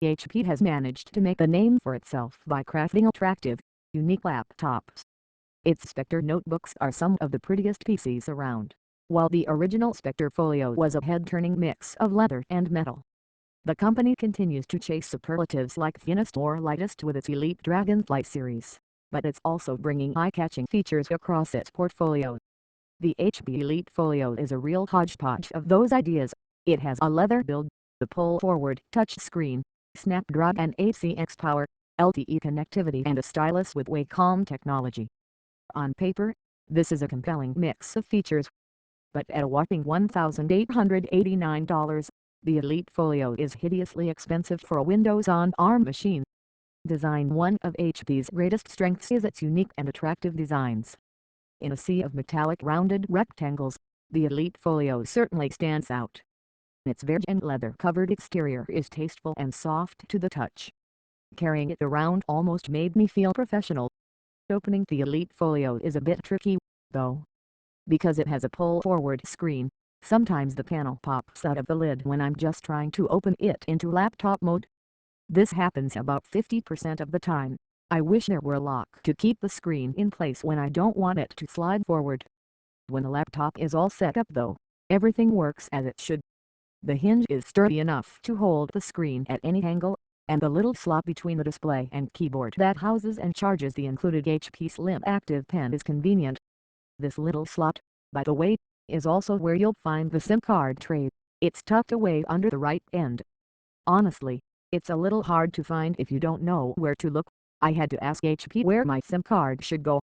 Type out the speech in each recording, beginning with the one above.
HP has managed to make a name for itself by crafting attractive, unique laptops. Its Spectre notebooks are some of the prettiest PCs around, while the original Spectre Folio was a head-turning mix of leather and metal. The company continues to chase superlatives like thinnest or lightest with its Elite Dragonfly series, but it's also bringing eye-catching features across its portfolio. The HP Elite Folio is a real hodgepodge of those ideas. It has a leather build, the pull-forward touchscreen, Snapdragon 8CX power, LTE connectivity and a stylus with Wacom technology. On paper, this is a compelling mix of features. But at a whopping $1,889, the Elite Folio is hideously expensive for a Windows on ARM machine. Design. One of HP's greatest strengths is its unique and attractive designs. In a sea of metallic rounded rectangles, the Elite Folio certainly stands out. Its beige and leather-covered exterior is tasteful and soft to the touch. Carrying it around almost made me feel professional. Opening the Elite Folio is a bit tricky, though. Because it has a pull-forward screen, sometimes the panel pops out of the lid when I'm just trying to open it into laptop mode. This happens about 50% of the time. I wish there were a lock to keep the screen in place when I don't want it to slide forward. When the laptop is all set up though, everything works as it should. The hinge is sturdy enough to hold the screen at any angle, and the little slot between the display and keyboard that houses and charges the included HP Slim Active Pen is convenient. This little slot, by the way, is also where you'll find the SIM card tray. It's tucked away under the right end. Honestly, it's a little hard to find if you don't know where to look. I had to ask HP where my SIM card should go.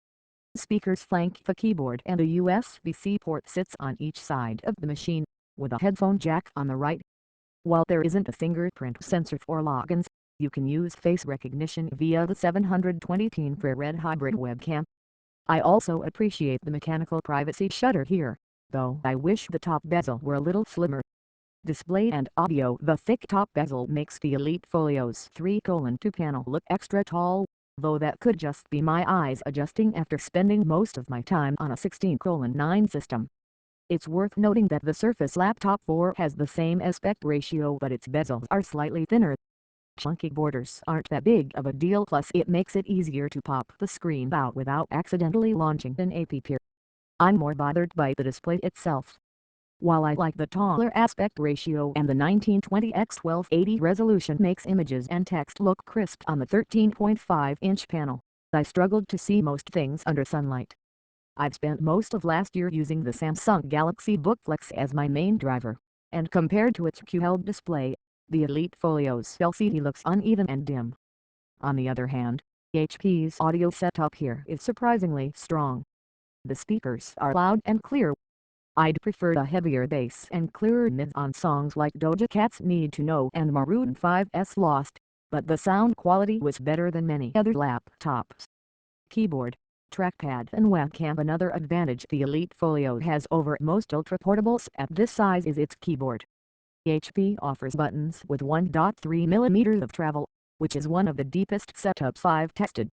Speakers flank the keyboard and a USB-C port sits on each side of the machine, with a headphone jack on the right. While there isn't a fingerprint sensor for logins, you can use face recognition via the 720p infrared hybrid webcam. I also appreciate the mechanical privacy shutter here, though I wish the top bezel were a little slimmer. Display and audio. The thick top bezel makes the Elite Folio's 3:2 panel look extra tall, though that could just be my eyes adjusting after spending most of my time on a 16:9 system. It's worth noting that the Surface Laptop 4 has the same aspect ratio but its bezels are slightly thinner. Chunky borders aren't that big of a deal, plus it makes it easier to pop the screen out without accidentally launching an app. I'm more bothered by the display itself. While I like the taller aspect ratio and the 1920x1280 resolution makes images and text look crisp on the 13.5-inch panel, I struggled to see most things under sunlight. I've spent most of last year using the Samsung Galaxy Book Flex as my main driver, and compared to its QLED display, the Elite Folio's LCD looks uneven and dim. On the other hand, HP's audio setup here is surprisingly strong. The speakers are loud and clear. I'd prefer a heavier bass and clearer mids on songs like Doja Cat's Need to Know and Maroon 5's Lost, but the sound quality was better than many other laptops. Keyboard, trackpad and webcam. Another advantage the Elite Folio has over most ultra-portables at this size is its keyboard. HP offers buttons with 1.3mm of travel, which is one of the deepest setups I've tested.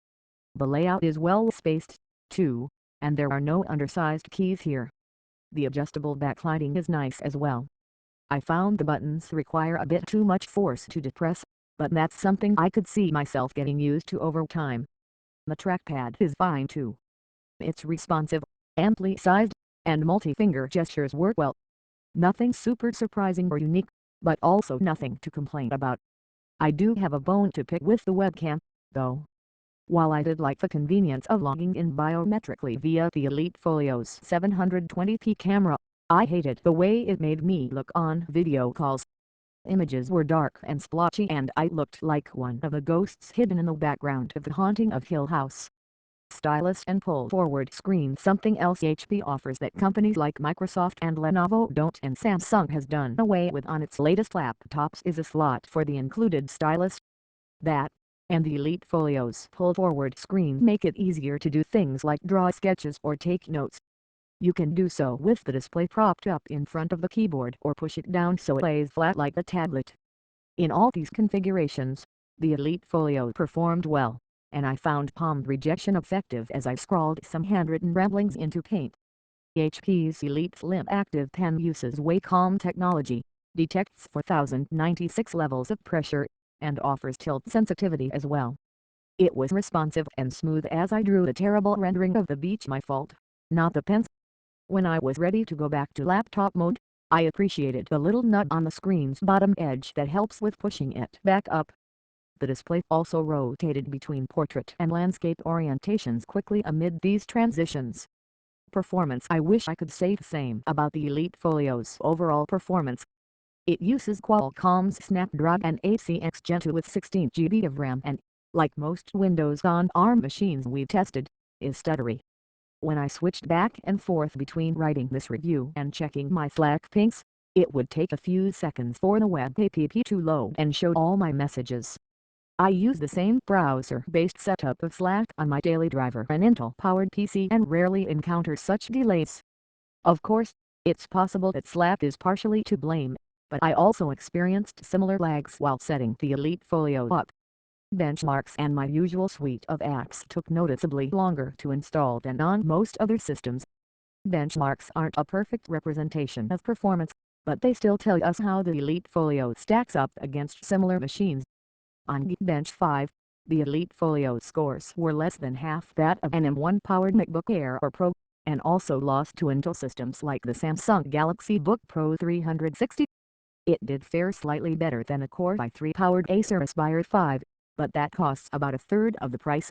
The layout is well spaced, too, and there are no undersized keys here. The adjustable backlighting is nice as well. I found the buttons require a bit too much force to depress, but that's something I could see myself getting used to over time. The trackpad is fine too. It's responsive, amply sized, and multi-finger gestures work well. Nothing super surprising or unique, but also nothing to complain about. I do have a bone to pick with the webcam, though. While I did like the convenience of logging in biometrically via the Elite Folio's 720p camera, I hated the way it made me look on video calls. Images were dark and splotchy and I looked like one of the ghosts hidden in the background of The Haunting of Hill House. Stylus and pull-forward screen. Something else HP offers that companies like Microsoft and Lenovo don't and Samsung has done away with on its latest laptops is a slot for the included stylus. That, and the Elite Folio's pull-forward screen make it easier to do things like draw sketches or take notes. You can do so with the display propped up in front of the keyboard or push it down so it lays flat like a tablet. In all these configurations, the Elite Folio performed well, and I found palm rejection effective as I scrawled some handwritten ramblings into Paint. HP's Elite Slim Active Pen uses Wacom technology, detects 4096 levels of pressure, and offers tilt sensitivity as well. It was responsive and smooth as I drew a terrible rendering of the beach, my fault, not the pen's. When I was ready to go back to laptop mode, I appreciated the little nut on the screen's bottom edge that helps with pushing it back up. The display also rotated between portrait and landscape orientations quickly amid these transitions. Performance: I wish I could say the same about the Elite Folio's overall performance. It uses Qualcomm's Snapdragon 8cx Gen 2 with 16GB of RAM and, like most Windows on ARM machines we tested, is stuttery. When I switched back and forth between writing this review and checking my Slack pings, it would take a few seconds for the web app to load and show all my messages. I use the same browser-based setup of Slack on my daily driver, an Intel-powered PC, and rarely encounter such delays. Of course, it's possible that Slack is partially to blame, but I also experienced similar lags while setting the Elite Folio up. Benchmarks and my usual suite of apps took noticeably longer to install than on most other systems. Benchmarks aren't a perfect representation of performance, but they still tell us how the Elite Folio stacks up against similar machines. On Geekbench 5, the Elite Folio scores were less than half that of an M1-powered MacBook Air or Pro, and also lost to Intel systems like the Samsung Galaxy Book Pro 360. It did fare slightly better than a Core i3-powered Acer Aspire 5, but that costs about a third of the price.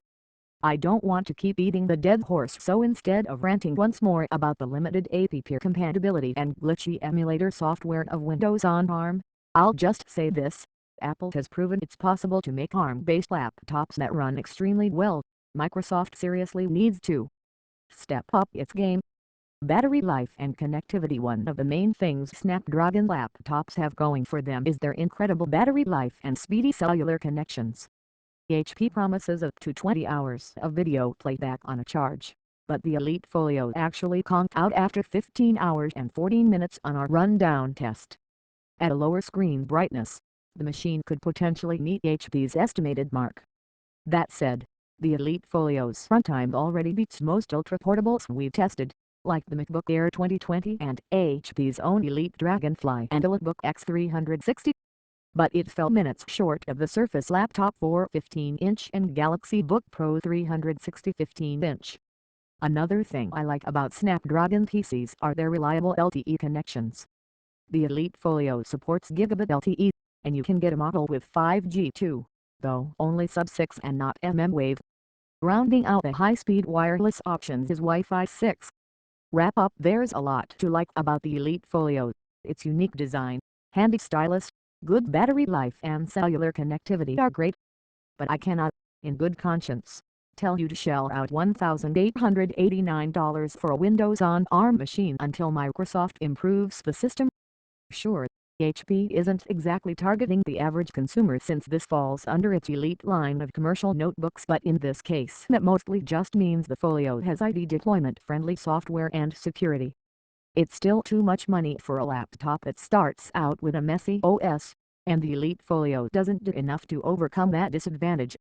I don't want to keep beating the dead horse, so instead of ranting once more about the limited app compatibility and glitchy emulator software of Windows on ARM, I'll just say this: Apple has proven it's possible to make ARM-based laptops that run extremely well. Microsoft seriously needs to step up its game. Battery life and connectivity: one of the main things Snapdragon laptops have going for them is their incredible battery life and speedy cellular connections. HP promises up to 20 hours of video playback on a charge, but the Elite Folio actually conked out after 15 hours and 14 minutes on our rundown test. At a lower screen brightness, the machine could potentially meet HP's estimated mark. That said, the Elite Folio's runtime already beats most ultra-portables we've tested, like the MacBook Air 2020 and HP's own Elite Dragonfly and EliteBook X360. But it fell minutes short of the Surface Laptop 4 15-inch and Galaxy Book Pro 360 15-inch. Another thing I like about Snapdragon PCs are their reliable LTE connections. The Elite Folio supports gigabit LTE, and you can get a model with 5G too, though only sub-6 and not mmWave. Rounding out the high-speed wireless options is Wi-Fi 6. Wrap up: there's a lot to like about the Elite Folio. Its unique design, handy stylus, good battery life and cellular connectivity are great. But I cannot, in good conscience, tell you to shell out $1,889 for a Windows on ARM machine until Microsoft improves the system. Sure, HP isn't exactly targeting the average consumer since this falls under its Elite line of commercial notebooks, but in this case that mostly just means the Folio has ID deployment-friendly software and security. It's still too much money for a laptop that starts out with a messy OS, and the Elite Folio doesn't do enough to overcome that disadvantage.